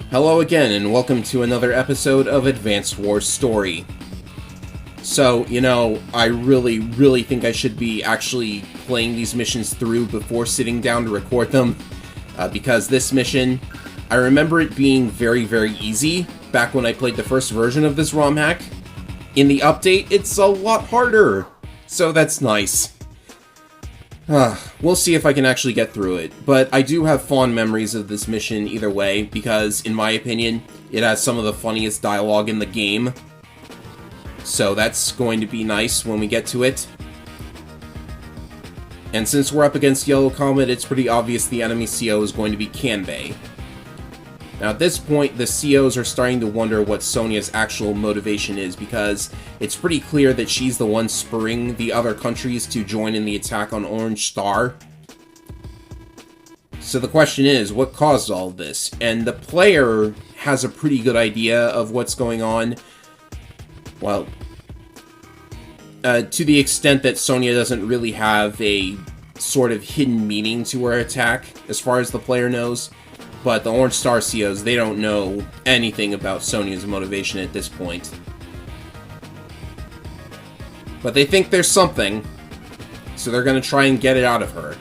Hello again, and welcome to another episode of Advanced Wars Story. So, I really think I should be actually playing these missions through before sitting down to record them, because this mission, I remember it being very easy back when I played the first version of this ROM hack. In the update, it's a lot harder, so that's nice. We'll see if I can actually get through it, but I do have fond memories of this mission either way, because, in my opinion, it has some of the funniest dialogue in the game. So that's going to be nice when we get to it. And since we're up against Yellow Comet, it's pretty obvious the enemy CO is going to be Kanbei. Now at this point, the COs are starting to wonder what Sonia's actual motivation is, because it's pretty clear that she's the one spurring the other countries to join in the attack on Orange Star. So the question is, what caused all of this? And the player has a pretty good idea of what's going on. Well, to the extent that Sonia doesn't really have a sort of hidden meaning to her attack, as far as the player knows. But the Orange Star COs, they don't know anything about Sonia's motivation at this point. But they think there's something, so they're going to try and get it out of her.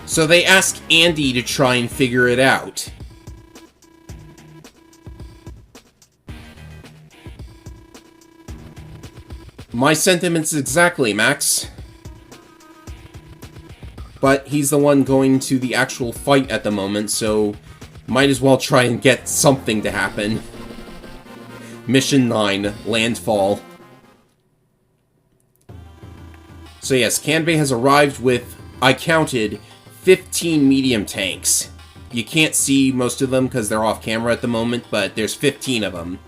So they ask Andy to try and figure it out. My sentiments exactly, Max. But he's the one going to the actual fight at the moment, so might as well try and get something to happen. Mission 9, Landfall. So yes, Kanbei has arrived with, I counted, 15 medium tanks. You can't see most of them because they're off camera at the moment, but there's 15 of them.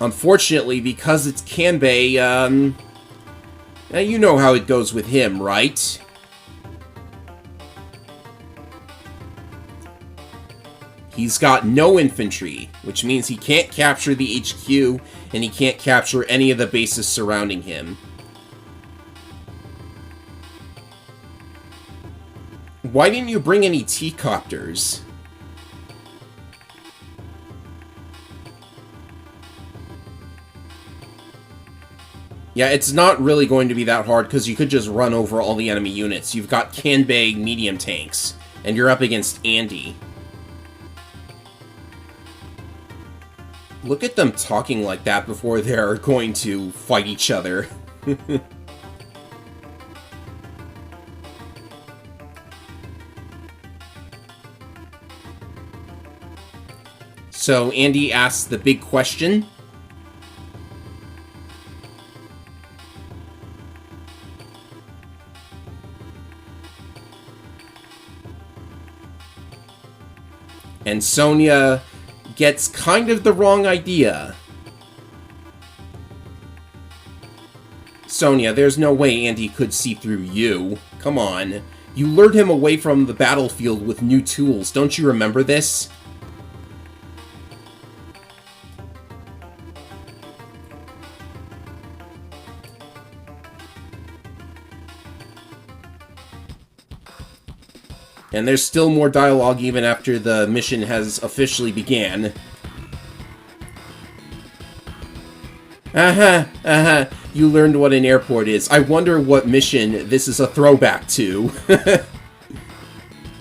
Unfortunately, because it's Kanbei, now you know how it goes with him, right? He's got no infantry, which means he can't capture the HQ, and he can't capture any of the bases surrounding him. Why didn't you bring any T-copters? Yeah, it's not really going to be that hard, because you could just run over all the enemy units. You've got Kanbei medium tanks, and you're up against Andy. Look at them talking like that before they're going to fight each other. So, Andy asks the big question. And Sonia gets kind of the wrong idea. Sonia, there's no way Andy could see through you. Come on. You lured him away from the battlefield with new tools. Don't you remember this? And there's still more dialogue even after the mission has officially began. You learned what an airport is. I wonder what mission this is a throwback to.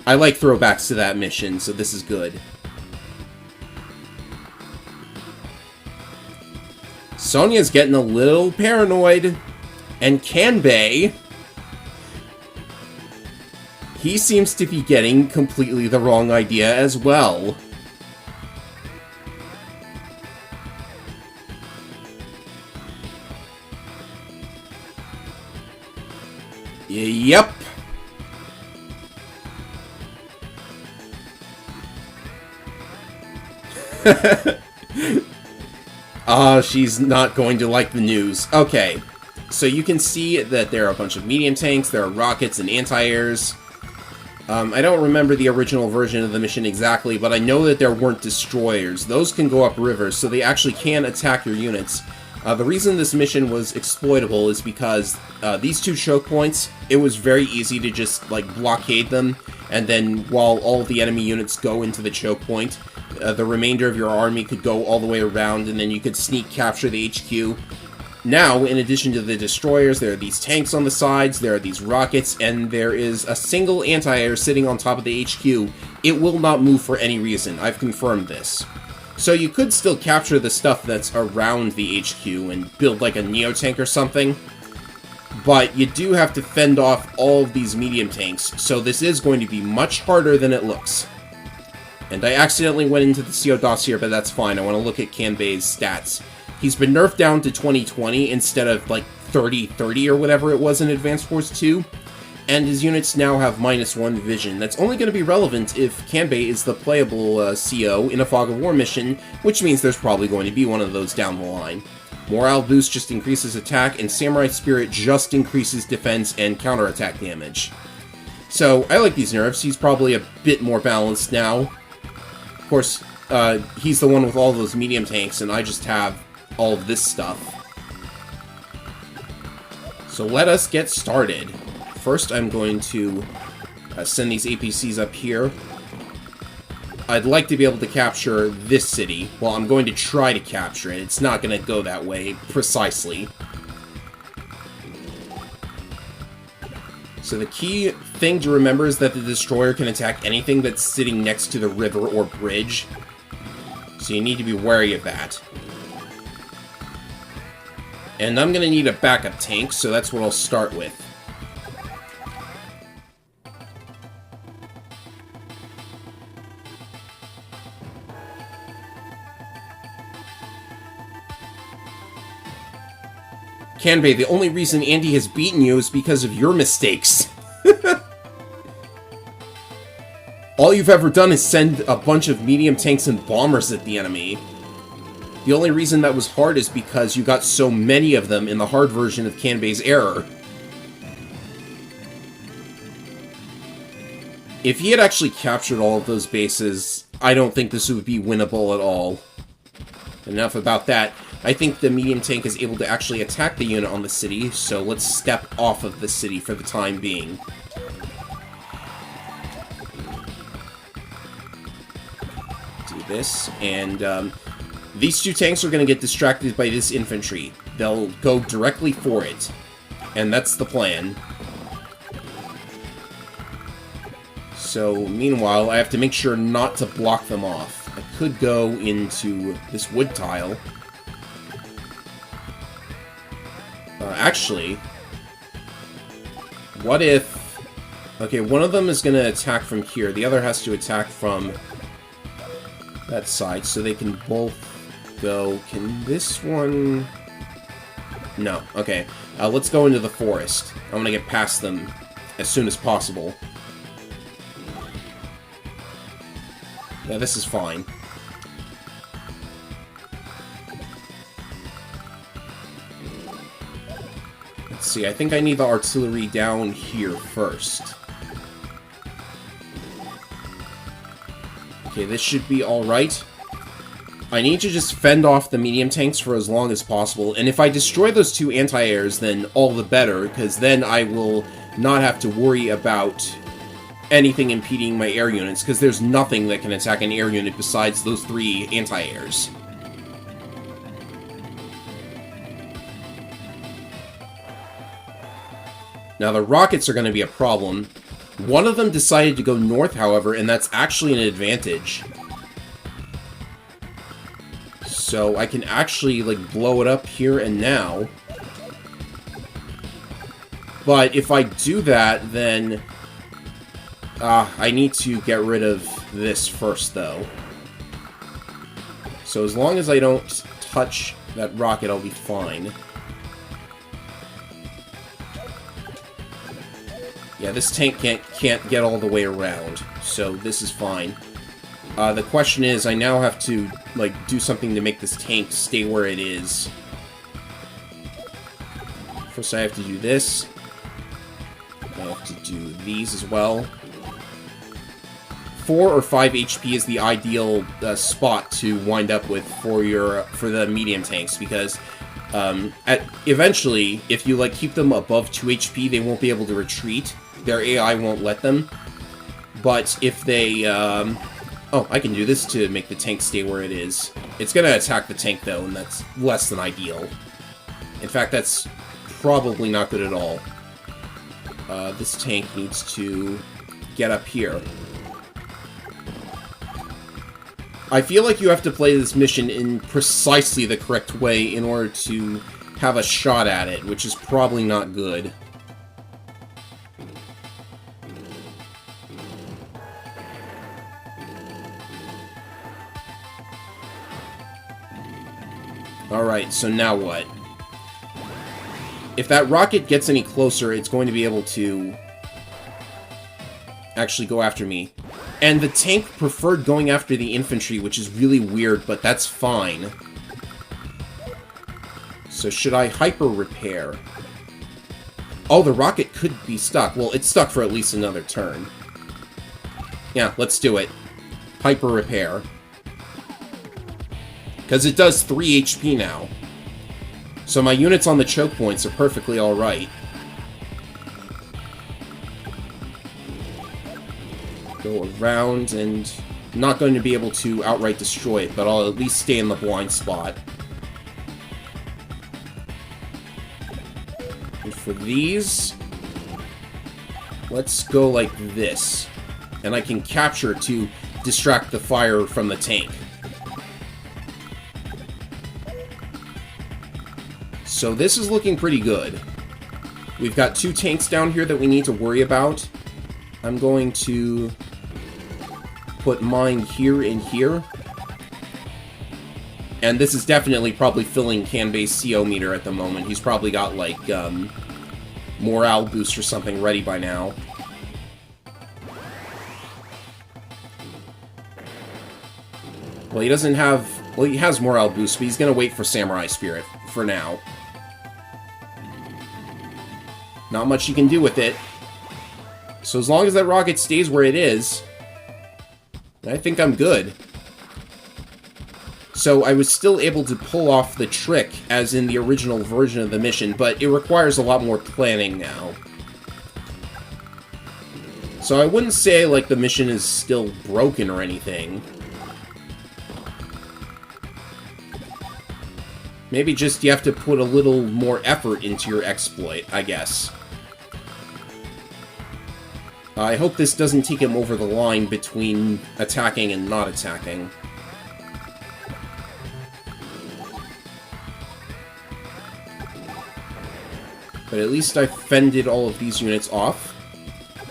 I like throwbacks to that mission, so this is good. Sonia's getting a little paranoid. And Kanbei, he seems to be getting completely the wrong idea as well. Yep. She's not going to like the news. Okay, so you can see that there are a bunch of medium tanks, there are rockets and anti-airs. I don't remember the original version of the mission exactly, but I know that there weren't destroyers. Those can go up rivers, so they actually can attack your units. The reason this mission was exploitable is because these two choke points, it was very easy to just, like, blockade them, and then while all the enemy units go into the choke point, the remainder of your army could go all the way around, and then you could sneak capture the HQ. Now, in addition to the destroyers, there are these tanks on the sides, there are these rockets, and there is a single anti-air sitting on top of the HQ. It will not move for any reason. I've confirmed this. So you could still capture the stuff that's around the HQ and build like a Neo-tank or something, but you do have to fend off all of these medium tanks, so this is going to be much harder than it looks. And I accidentally went into the CO DOS here, but that's fine. I want to look at Kanbei's stats. He's been nerfed down to 20/20 instead of like 30/30 or whatever it was in Advanced Wars 2. And his units now have -1 vision. That's only going to be relevant if Kanbei is the playable CO in a Fog of War mission, which means there's probably going to be one of those down the line. Morale boost just increases attack, and Samurai Spirit just increases defense and counterattack damage. So, I like these nerfs. He's probably a bit more balanced now. Of course, he's the one with all those medium tanks, and I just have all of this stuff. So let us get started. First, I'm going to send these APCs up here. I'd like to be able to capture this city. Well, I'm going to try to capture it. It's not going to go that way, precisely. So the key thing to remember is that the destroyer can attack anything that's sitting next to the river or bridge. So you need to be wary of that. And I'm going to need a backup tank, so that's what I'll start with. Kanbei, the only reason Andy has beaten you is because of your mistakes. All you've ever done is send a bunch of medium tanks and bombers at the enemy. The only reason that was hard is because you got so many of them in the hard version of Kanbei's Error. If he had actually captured all of those bases, I don't think this would be winnable at all. Enough about that. I think the medium tank is able to actually attack the unit on the city, so let's step off of the city for the time being. Do this, and these two tanks are going to get distracted by this infantry. They'll go directly for it, and that's the plan. So, meanwhile, I have to make sure not to block them off. I could go into this wood tile. Actually, what if... Okay, one of them is going to attack from here. The other has to attack from that side, so they can both go... Can this one... No, okay. Let's go into the forest. I'm going to get past them as soon as possible. Yeah, this is fine. Let's see, I think I need the artillery down here first. Okay, this should be alright. I need to just fend off the medium tanks for as long as possible, and if I destroy those two anti-airs, then all the better, because then I will not have to worry about anything impeding my air units, because there's nothing that can attack an air unit besides those three anti-airs. Now, the rockets are going to be a problem. One of them decided to go north, however, and that's actually an advantage. So I can actually, like, blow it up here and now. But if I do that, then... I need to get rid of this first, though. So as long as I don't touch that rocket, I'll be fine. Yeah, this tank can't get all the way around, so this is fine. The question is, I now have to, like, do something to make this tank stay where it is. First I have to do this. I have to do these as well. 4 or 5 HP is the ideal spot to wind up with for the medium tanks, because Eventually, if you, like, keep them above 2 HP, they won't be able to retreat. Their AI won't let them. But if they, Oh, I can do this to make the tank stay where it is. It's gonna attack the tank, though, and that's less than ideal. In fact, that's probably not good at all. This tank needs to get up here. I feel like you have to play this mission in precisely the correct way in order to have a shot at it, which is probably not good. Alright, so now what? If that rocket gets any closer, it's going to be able to actually go after me. And the tank preferred going after the infantry, which is really weird, but that's fine. So should I hyper-repair? Oh, the rocket could be stuck. Well, it's stuck for at least another turn. Yeah, let's do it. Hyper-repair. Because it does 3 HP now. So my units on the choke points are perfectly alright. Go around, and I'm not going to be able to outright destroy it, but I'll at least stay in the blind spot. And for these, let's go like this. And I can capture to distract the fire from the tank. So this is looking pretty good. We've got 2 tanks down here that we need to worry about. I'm going to put mine here and here. And this is definitely probably filling Kanbei's CO meter at the moment. He's probably got, like, morale boost or something ready by now. Well, he doesn't have... Well, he has morale boost, but he's gonna wait for Samurai Spirit for now. Not much you can do with it. So as long as that rocket stays where it is, I think I'm good. So I was still able to pull off the trick as in the original version of the mission, but it requires a lot more planning now. So I wouldn't say, like, the mission is still broken or anything. Maybe just you have to put a little more effort into your exploit, I guess. I hope this doesn't take him over the line between attacking and not attacking. But at least I fended all of these units off.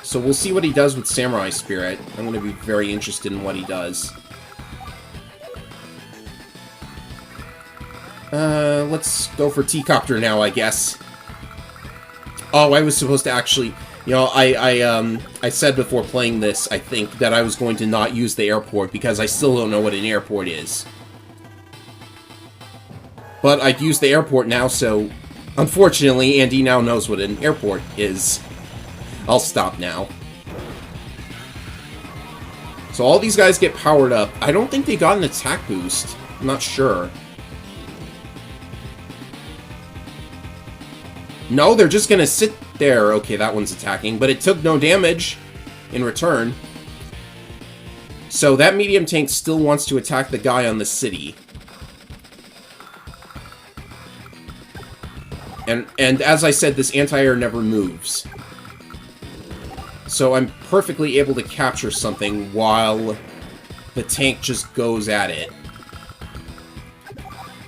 So we'll see what he does with Samurai Spirit. I'm going to be very interested in what he does. Let's go for T-Copter now, I guess. Oh, I was supposed to actually... You know, I said before playing this, I think, that I was going to not use the airport, because I still don't know what an airport is. But I'd use the airport now, so... Unfortunately, Andy now knows what an airport is. I'll stop now. So all these guys get powered up. I don't think they got an attack boost. I'm not sure. No, they're just gonna sit there. Okay, that one's attacking, but it took no damage in return. So that medium tank still wants to attack the guy on the city. And as I said, this anti-air never moves. So I'm perfectly able to capture something while the tank just goes at it.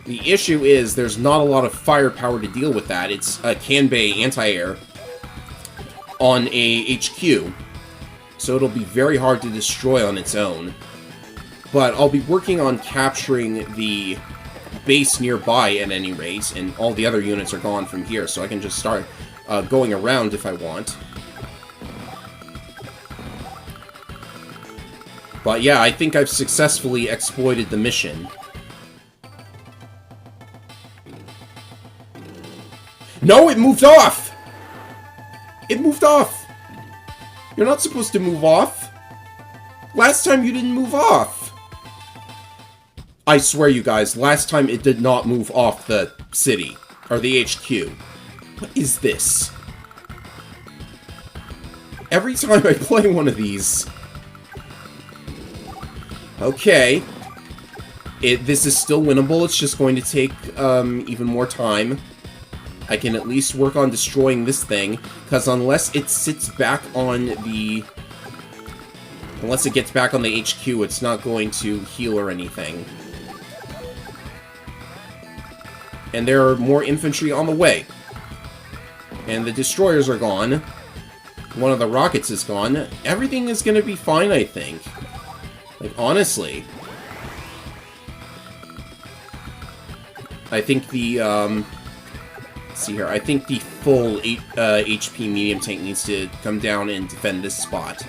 The issue is there's not a lot of firepower to deal with that. It's a Kanbei anti-air on a HQ. So it'll be very hard to destroy on its own. But I'll be working on capturing the base nearby at any rate, and all the other units are gone from here, so I can just start going around if I want. But yeah, I think I've successfully exploited the mission. No, it moved off! It moved off! You're not supposed to move off. Last time you didn't move off. I swear, you guys, last time it did not move off the city. Or the HQ. What is this? Every time I play one of these... Okay. This is still winnable, it's just going to take, even more time. I can at least work on destroying this thing, because unless it sits back on the... Unless it gets back on the HQ, it's not going to heal or anything. And there are more infantry on the way. And the destroyers are gone. One of the rockets is gone. Everything is going to be fine, I think. Like, honestly. I think the, let's see here. I think the full HP medium tank needs to come down and defend this spot.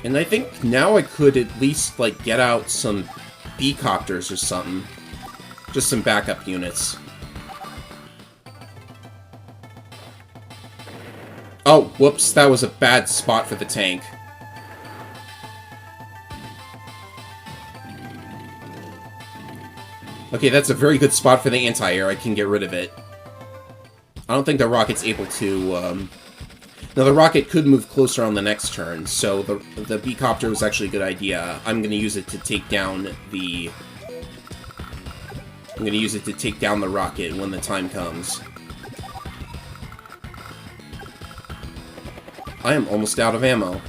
And I think now I could at least, like, get out some B-copters or something. Just some backup units. Oh, whoops, that was a bad spot for the tank. Okay, that's a very good spot for the anti-air. I can get rid of it. I don't think the rocket's able to, Now, the rocket could move closer on the next turn, so the B-copter was actually a good idea. I'm going to use it to take down the... I'm going to use it to take down the rocket when the time comes. I am almost out of ammo.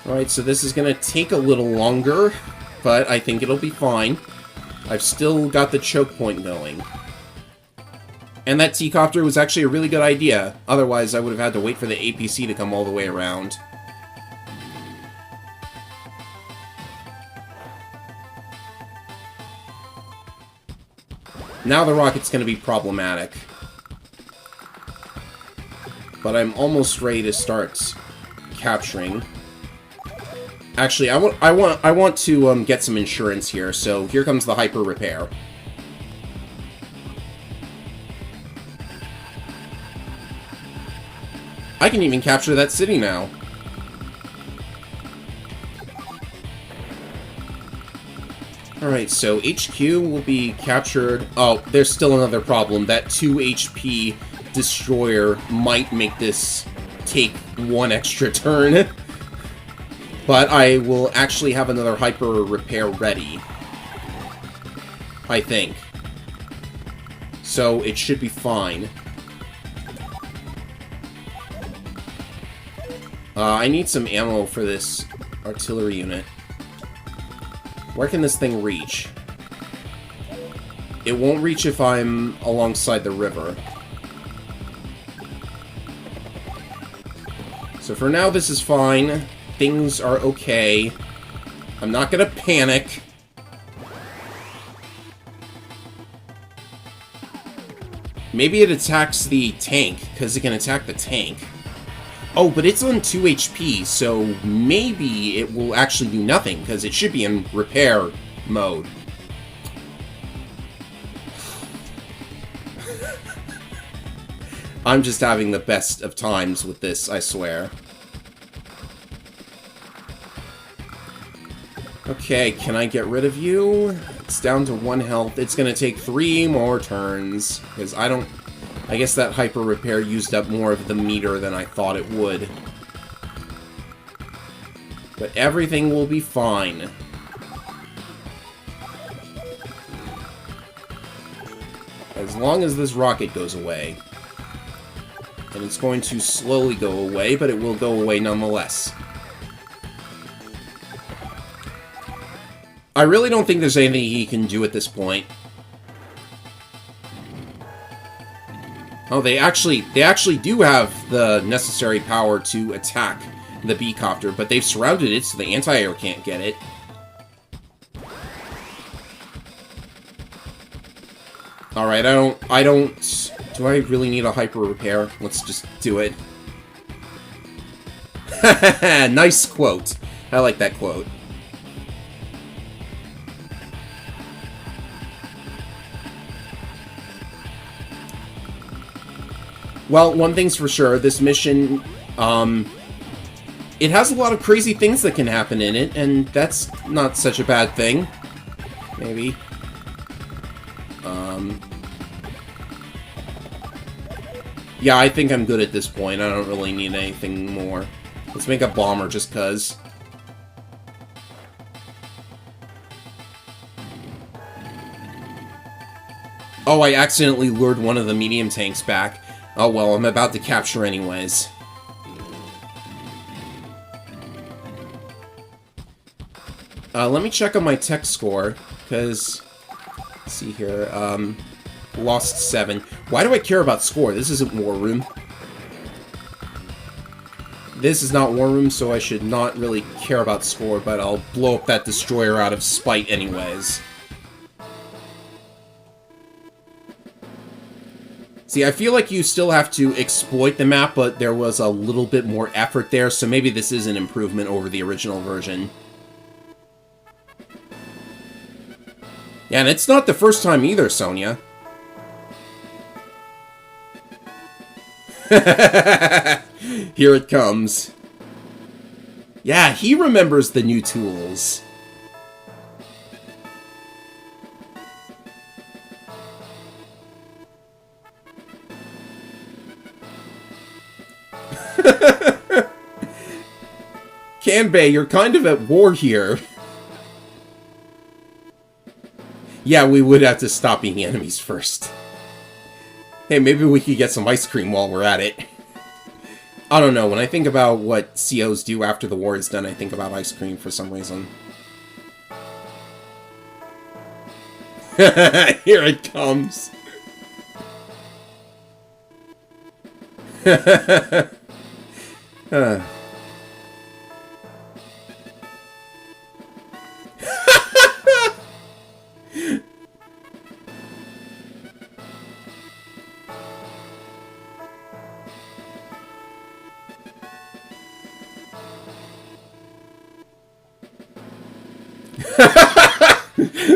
Alright, so this is going to take a little longer, but I think it'll be fine. I've still got the choke point going. And that T-copter was actually a really good idea. Otherwise, I would have had to wait for the APC to come all the way around. Now the rocket's going to be problematic. But I'm almost ready to start capturing. Actually, I want to get some insurance here, so here comes the hyper repair. I can even capture that city now. Alright, so HQ will be captured. Oh, there's still another problem. That 2 HP destroyer might make this take 1 extra turn. But I will actually have another hyper repair ready. I think. So it should be fine. I need some ammo for this artillery unit. Where can this thing reach? It won't reach if I'm alongside the river. So for now, this is fine. Things are okay. I'm not gonna panic. Maybe it attacks the tank, because it can attack the tank. Oh, but it's on 2 HP, so maybe it will actually do nothing, because it should be in repair mode. I'm just having the best of times with this, I swear. Okay, can I get rid of you? It's down to 1 health. It's gonna take 3 more turns, because I guess that hyper repair used up more of the meter than I thought it would. But everything will be fine. As long as this rocket goes away. And it's going to slowly go away, but it will go away nonetheless. I really don't think there's anything he can do at this point. Oh, they actually do have the necessary power to attack the B-copter, but they've surrounded it so the anti-air can't get it. Alright, I don't Do I really need a hyper repair? Let's just do it. Nice quote. I like that quote. Well, one thing's for sure, this mission, it has a lot of crazy things that can happen in it, and that's not such a bad thing. Maybe. Yeah, I think I'm good at this point. I don't really need anything more. Let's make a bomber just 'cause. Oh, I accidentally lured one of the medium tanks back. Oh well, I'm about to capture anyways. Let me check on my tech score, because... Let's see here, lost 7. Why do I care about score? This isn't War Room. This is not War Room, so I should not really care about score, but I'll blow up that destroyer out of spite anyways. See, I feel like you still have to exploit the map, but there was a little bit more effort there, so maybe this is an improvement over the original version. Yeah, and it's not the first time either, Sonia. Here it comes. Yeah, he remembers the new tools. Kanbei, you're kind of at war here. Yeah, we would have to stop being enemies first. Hey, maybe we could get some ice cream while we're at it. I don't know, when I think about what COs do after the war is done, I think about ice cream for some reason. Here it comes.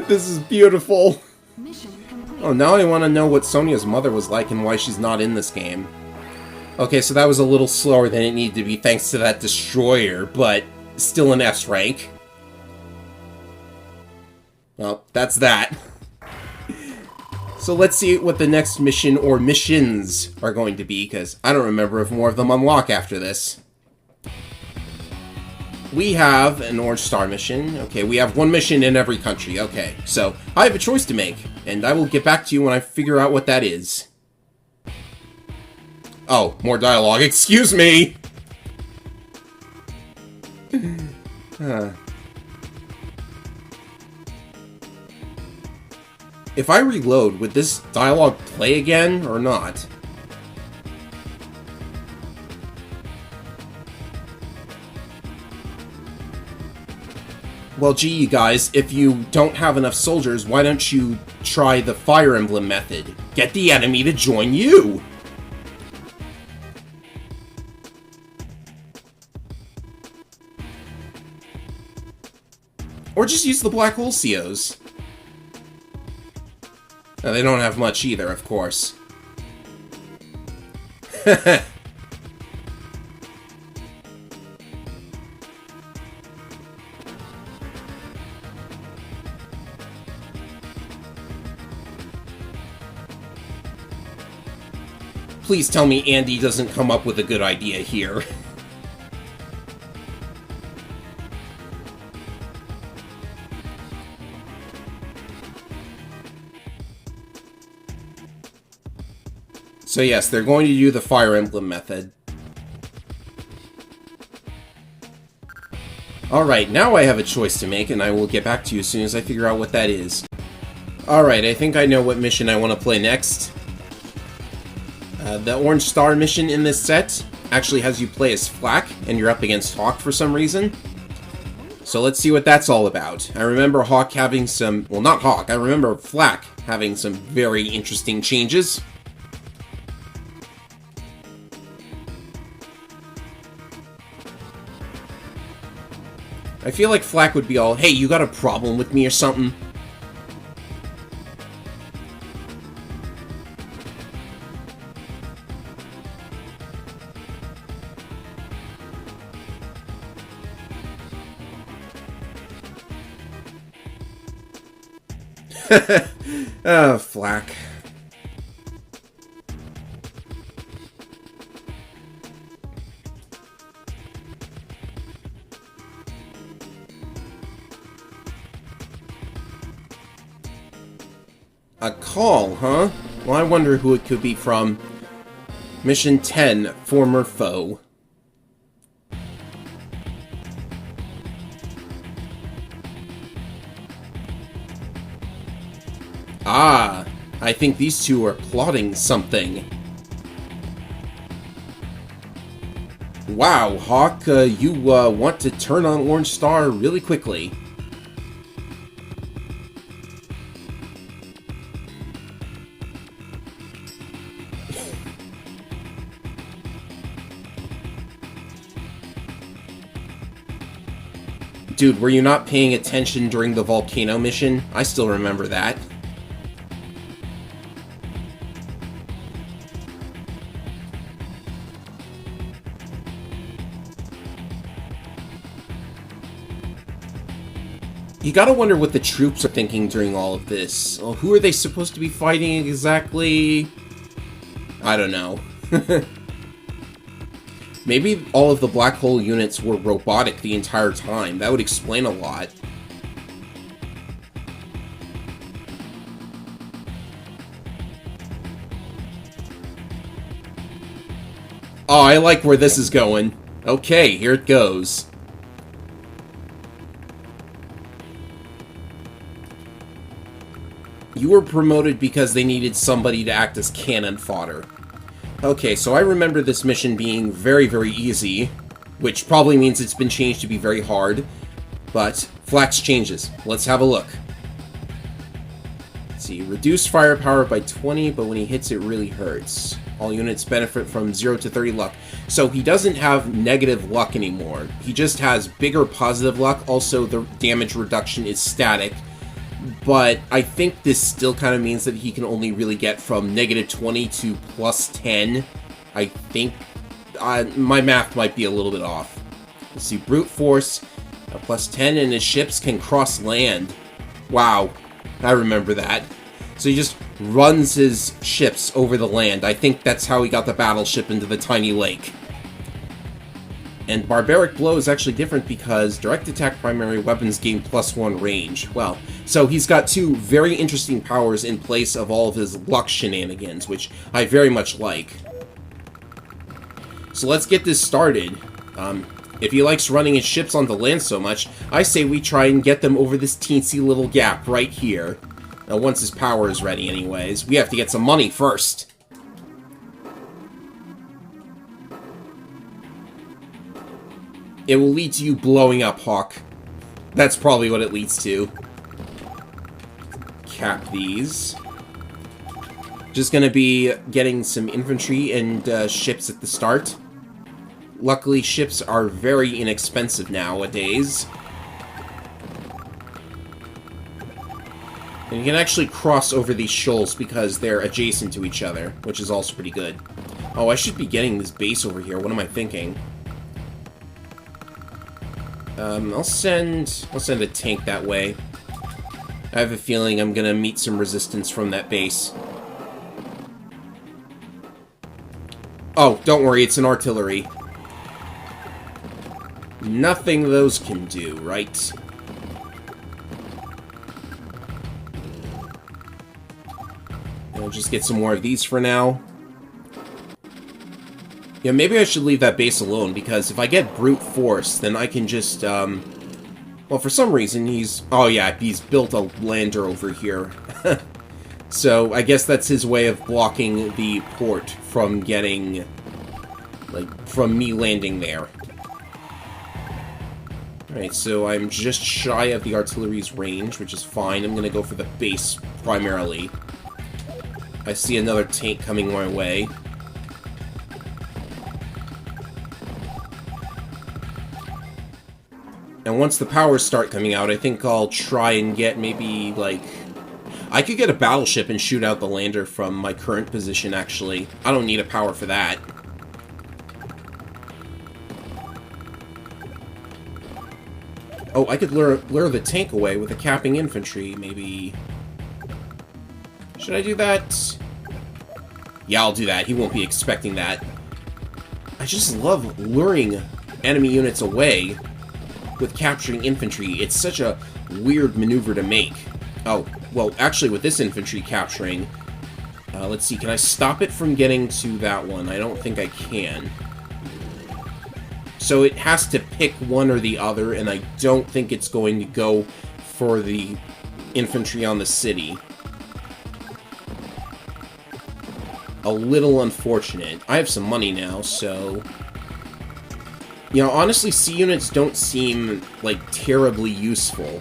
This is beautiful. Oh, now I want to know what Sonia's mother was like and why she's not in this game. Okay, so that was a little slower than it needed to be thanks to that destroyer, but still an S rank. Well, that's that. So let's see what the next mission or missions are going to be, because I don't remember if more of them unlock after this. We have an Orange Star mission. Okay, we have one mission in every country. Okay, so I have a choice to make, and I will get back to you when I figure out what that is. Oh, more dialogue. Excuse me! If I reload, would this dialogue play again, or not? Well, gee, you guys, if you don't have enough soldiers, why don't you try the Fire Emblem method? Get the enemy to join you! Or just use the Black Hole COs. No, they don't have much either, of course. Please tell me Andy doesn't come up with a good idea here. So yes, they're going to do the Fire Emblem method. Alright, now I have a choice to make, and I will get back to you as soon as I figure out what that is. Alright, I think I know what mission I want to play next. The Orange Star mission in this set actually has you play as Flak, and you're up against Hawk for some reason. So let's see what that's all about. I remember Hawk having some... Well, not Hawk. I remember Flak having some very interesting changes. I feel like Flak would be all, hey, you got a problem with me or something? Oh, Flak. A call, huh? Well, I wonder who it could be from. Mission 10, Former Foe. Ah, I think these two are plotting something. Wow, Hawk, you want to turn on Orange Star really quickly. Dude, were you not paying attention during the volcano mission? I still remember that. You gotta wonder what the troops are thinking during all of this. Well, who are they supposed to be fighting exactly? I don't know. Maybe all of the black hole units were robotic the entire time. That would explain a lot. Oh, I like where this is going. Okay, here it goes. You were promoted because they needed somebody to act as cannon fodder. Okay, so I remember this mission being very, very easy, which probably means it's been changed to be very hard, but Flak's changes. Let's have a look. Let's see, reduce firepower by 20, but when he hits it really hurts. All units benefit from 0 to 30 luck. So he doesn't have negative luck anymore. He just has bigger positive luck. Also, the damage reduction is static. But I think this still kind of means that he can only really get from negative 20 to plus 10. I think my math might be a little bit off. Let's see, brute force, plus 10, and his ships can cross land. Wow, I remember that. So he just runs his ships over the land. I think that's how he got the battleship into the tiny lake. And Barbaric Blow is actually different because direct attack primary weapons gain +1 range. Well, so he's got two very interesting powers in place of all of his luck shenanigans, which I very much like. So let's get this started. If he likes running his ships on the land so much, I say we try and get them over this teensy little gap right here. Now, once his power is ready anyways, we have to get some money first. It will lead to you blowing up, Hawk. That's probably what it leads to. Cap these. Just gonna be getting some infantry and ships at the start. Luckily, ships are very inexpensive nowadays. And you can actually cross over these shoals because they're adjacent to each other, which is also pretty good. Oh, I should be getting this base over here. What am I thinking? I'll send a tank that way. I have a feeling I'm gonna meet some resistance from that base. Oh, don't worry, it's an artillery. Nothing those can do, right? I'll just get some more of these for now. Yeah, maybe I should leave that base alone, because if I get brute force, then I can just, well, for some reason, oh yeah, he's built a lander over here. So, I guess that's his way of blocking the port from getting, like, from me landing there. Alright, so I'm just shy of the artillery's range, which is fine. I'm gonna go for the base, primarily. I see another tank coming my way. And once the powers start coming out, I think I'll try and get maybe, like... I could get a battleship and shoot out the lander from my current position, actually. I don't need a power for that. Oh, I could lure the tank away with a capping infantry, maybe... Should I do that? Yeah, I'll do that. He won't be expecting that. I just love luring enemy units away with capturing infantry. It's such a weird maneuver to make. Oh, well, actually, with this infantry capturing... let's see, can I stop it from getting to that one? I don't think I can. So it has to pick one or the other, and I don't think it's going to go for the infantry on the city. A little unfortunate. I have some money now, so... You know, honestly, C units don't seem, like, terribly useful.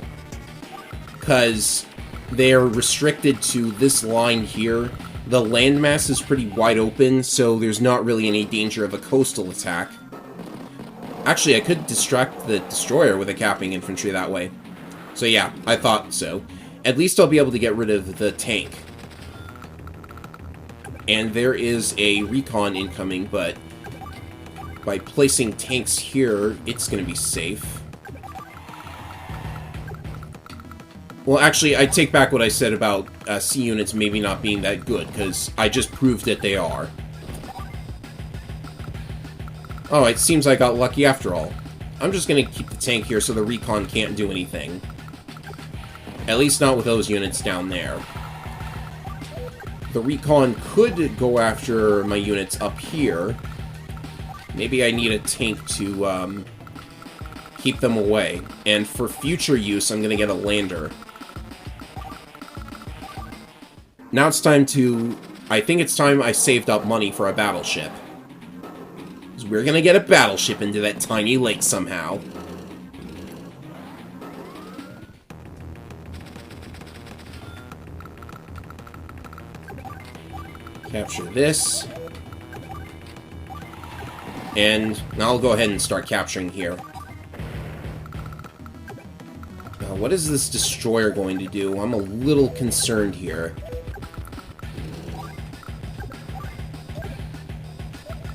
Because they're restricted to this line here. The landmass is pretty wide open, so there's not really any danger of a coastal attack. Actually, I could distract the destroyer with a capping infantry that way. So yeah, I thought so. At least I'll be able to get rid of the tank. And there is a recon incoming, but by placing tanks here, it's going to be safe. Well, actually, I take back what I said about C units maybe not being that good, because I just proved that they are. Oh, it seems I got lucky after all. I'm just going to keep the tank here so the recon can't do anything. At least not with those units down there. The recon could go after my units up here. Maybe I need a tank to keep them away. And for future use, I'm going to get a lander. Now it's time to... I think it's time I saved up money for a battleship. Because we're going to get a battleship into that tiny lake somehow. Capture this. And now I'll go ahead and start capturing here. Now, what is this destroyer going to do? I'm a little concerned here.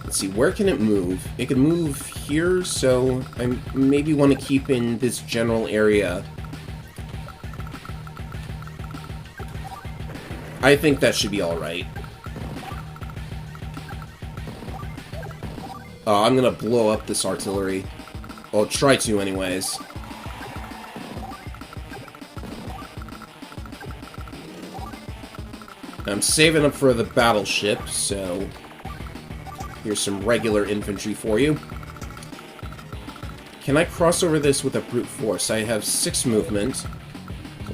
Let's see, where can it move? It can move here, so I maybe want to keep in this general area. I think that should be alright. I'm gonna blow up this artillery. I'll try to, anyways. I'm saving up for the battleship, so... Here's some regular infantry for you. Can I cross over this with a brute force? I have 6 movement.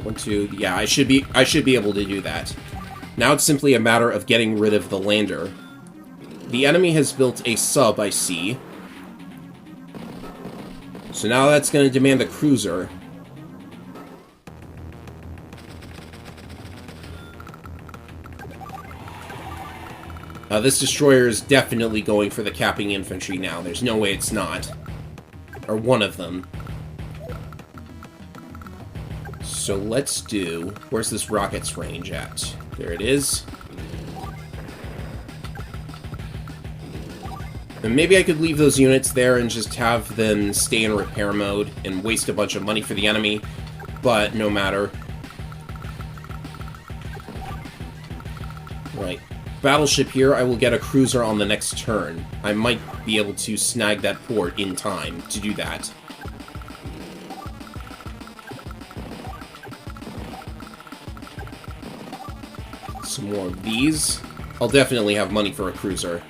1, 2... Yeah, I should be able to do that. Now it's simply a matter of getting rid of the lander. The enemy has built a sub, I see. So now that's going to demand a cruiser. This destroyer is definitely going for the capping infantry now. There's no way it's not. Or one of them. So let's do... Where's this rocket's range at? There it is. And maybe I could leave those units there and just have them stay in repair mode and waste a bunch of money for the enemy, but no matter. Right. Battleship here, I will get a cruiser on the next turn. I might be able to snag that port in time to do that. Some more of these. I'll definitely have money for a cruiser.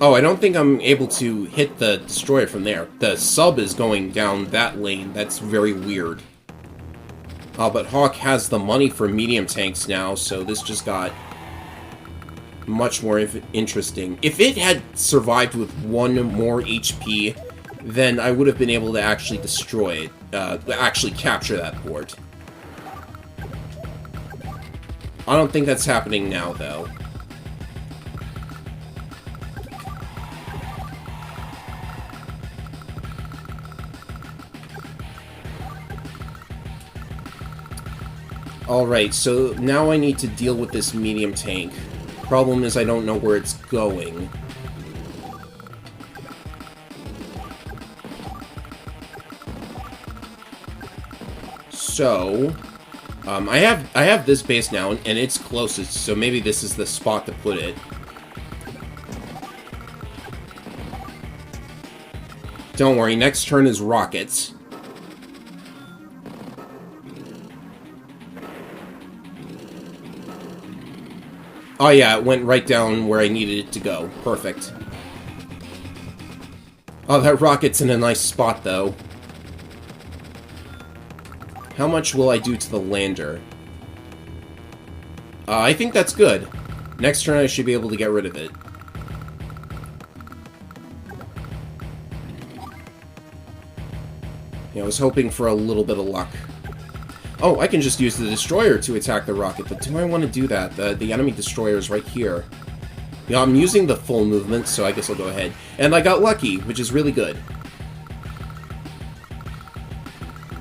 Oh, I don't think I'm able to hit the destroyer from there. The sub is going down that lane. That's very weird. But Hawk has the money for medium tanks now, so this just got much more interesting. If it had survived with 1 more HP, then I would have been able to actually destroy it. Actually capture that port. I don't think that's happening now, though. Alright, so now I need to deal with this medium tank. Problem is I don't know where it's going. So, I have this base now, and it's closest, so maybe this is the spot to put it. Don't worry, next turn is rockets. Oh yeah, it went right down where I needed it to go. Perfect. Oh, that rocket's in a nice spot, though. How much will I do to the lander? I think that's good. Next turn I should be able to get rid of it. Yeah, I was hoping for a little bit of luck. Oh, I can just use the destroyer to attack the rocket, but do I want to do that? The enemy destroyer is right here. Yeah, I'm using the full movement, so I guess I'll go ahead. And I got lucky, which is really good.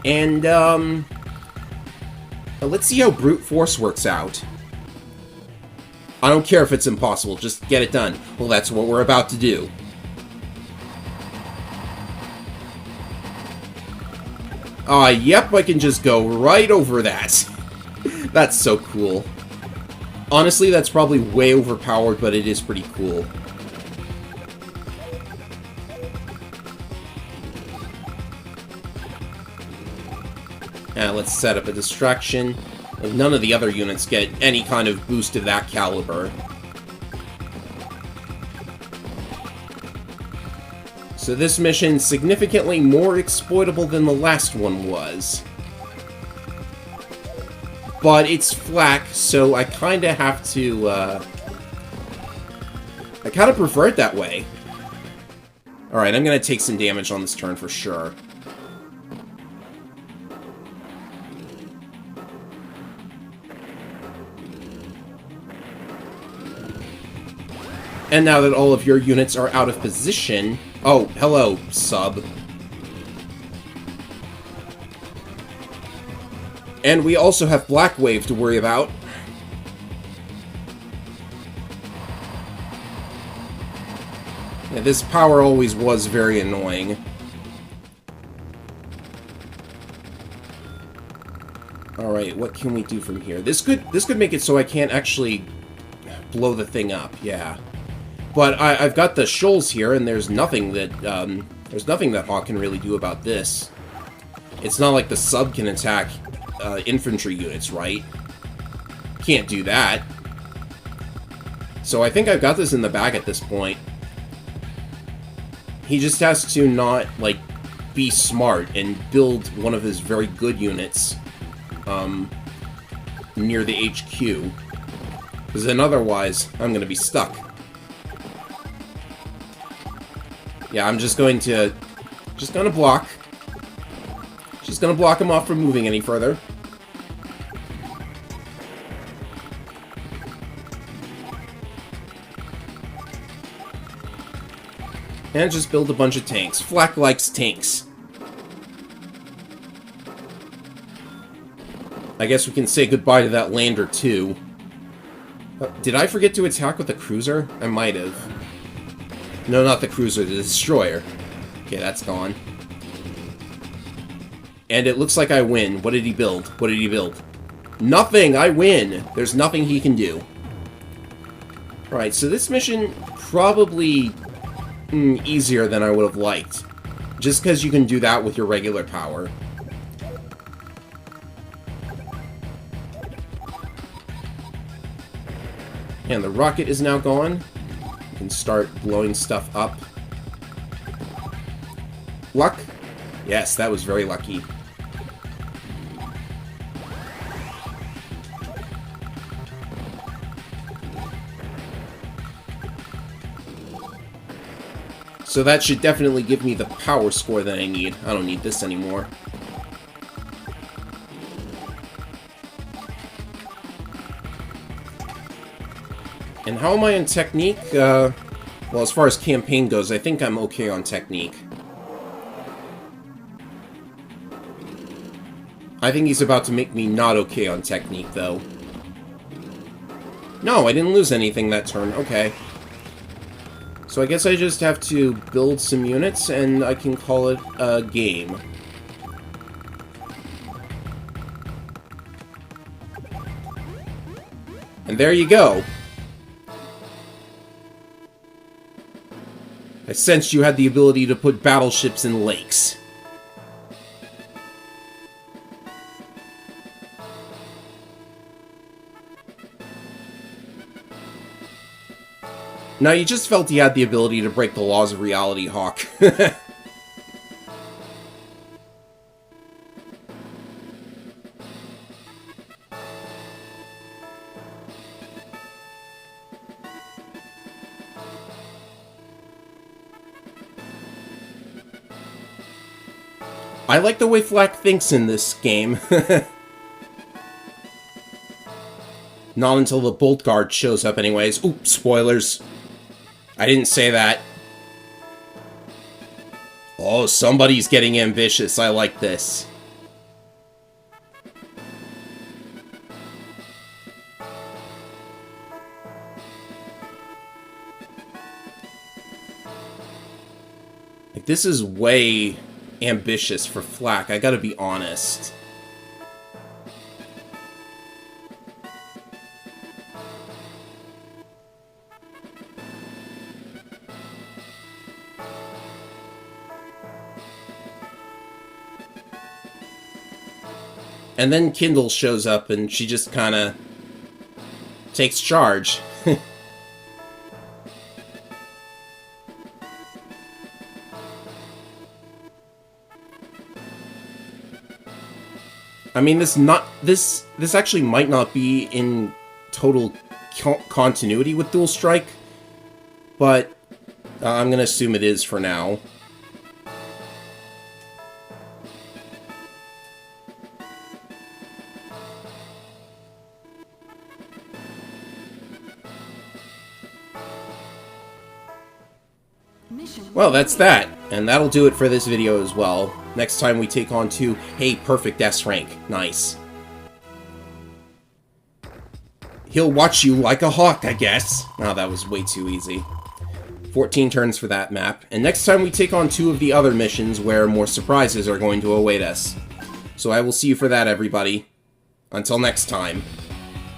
And, let's see how brute force works out. I don't care if it's impossible, just get it done. Well, that's what we're about to do. Yep, I can just go right over that. That's so cool. Honestly, that's probably way overpowered, but it is pretty cool. Now, let's set up a distraction. None of the other units get any kind of boost of that caliber. So this mission's significantly more exploitable than the last one was. But it's Flak, so I kinda have to, I kinda prefer it that way. Alright, I'm gonna take some damage on this turn for sure. And now that all of your units are out of position... Oh, hello, sub. And we also have Black Wave to worry about. Yeah, this power always was very annoying. Alright, what can we do from here? This could make it so I can't actually blow the thing up, yeah. But I've got the shoals here, and there's nothing that Hawk can really do about this. It's not like the sub can attack infantry units, right? Can't do that. So I think I've got this in the bag at this point. He just has to not, like, be smart and build one of his very good units near the HQ. Because then otherwise, I'm gonna be stuck. Yeah, I'm just gonna block. Just gonna block him off from moving any further. And just build a bunch of tanks. Flak likes tanks. I guess we can say goodbye to that lander, too. Did I forget to attack with the cruiser? I might have. No, not the cruiser, the destroyer. Okay, that's gone. And it looks like I win. What did he build? What did he build? Nothing! I win! There's nothing he can do. Alright, so this mission probably easier than I would have liked. Just because you can do that with your regular power. And the rocket is now gone. You can start blowing stuff up. Luck? Yes, that was very lucky. So that should definitely give me the power score that I need. I don't need this anymore. How am I on technique? Well, as far as campaign goes, I think I'm okay on technique. I think he's about to make me not okay on technique, though. No, I didn't lose anything that turn. Okay. So I guess I just have to build some units, and I can call it a game. And there you go. I sensed you had the ability to put battleships in lakes. Now, you just felt he had the ability to break the laws of reality, Hawk. I like the way Flak thinks in this game. Not until the bolt guard shows up anyways. Oops, spoilers. I didn't say that. Oh, somebody's getting ambitious. I like this. Like, this is way ambitious for Flak, I gotta be honest. And then Kindle shows up and she just kinda takes charge. I mean, this actually might not be in total continuity with Dual Strike, but I'm gonna assume it is for now. Well, that's that, and that'll do it for this video as well. Next time we take on to, hey, perfect S rank. Nice. He'll watch you like a hawk, I guess. Oh, that was way too easy. 14 turns for that map, and next time we take on 2 of the other missions where more surprises are going to await us. So I will see you for that, everybody. Until next time.